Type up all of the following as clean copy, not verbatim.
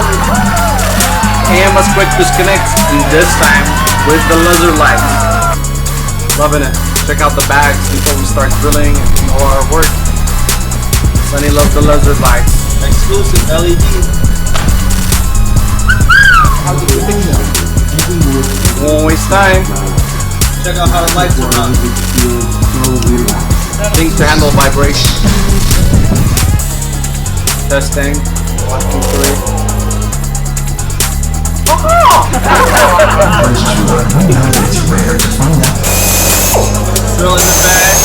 have it. AMS Quick Disconnect, and this time with the laser lights. Loving it. Check out the bags before we start drilling and do all our work. Sonny loves the laser lights. Exclusive LED. Won't waste time. Check out how the lights are on. Things to handle vibration. Testing. 1, 2, 3. Drill in the bag.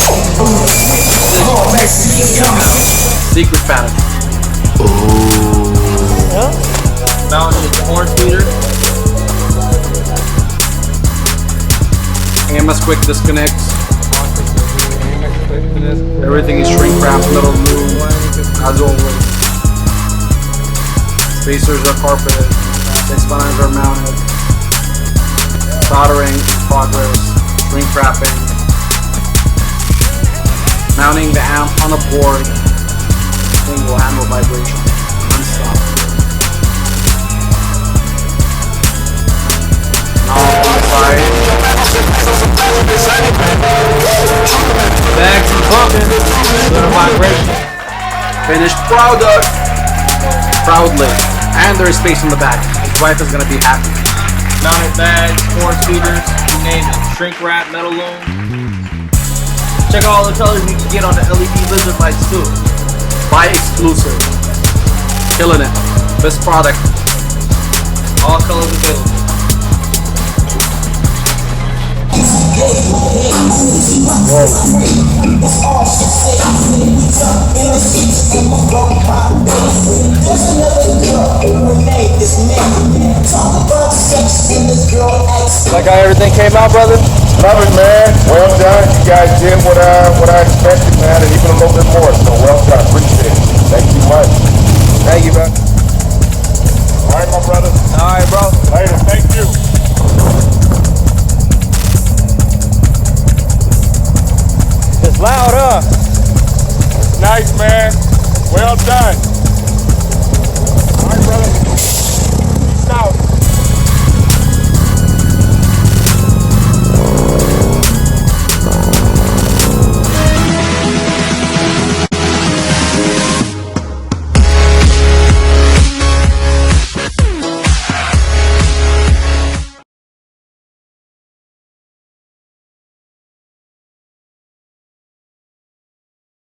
Secret pattern. Mounting the horn feeder. AMS Quick Disconnect. Everything is shrink wrapped, metal loom, as always. Spacers are carpeted. Spines are mounted. Soldering in progress. Shrink wrapping. Mounting the amp on a board. This thing will handle vibration non-stop. Now on the side. Bags and pumping. Little vibration. Finished product. Proudly. And there is space in the back. His wife is gonna be happy. Mounted bags, horn feeders, you name it. Shrink wrap, metal loom. Check out all the colors you can get on the LED lizard lights too. Buy exclusive. Killing it. Best product. All colors available. Like how everything came out, brother? Love it, man. Well done. You guys did what I expected, man, and even a little bit more. So well done. Appreciate it. Thank you much. Thank you, man. All right, my brother. All right, bro. Later. Thank you. It's loud, huh? Nice, man. Well done.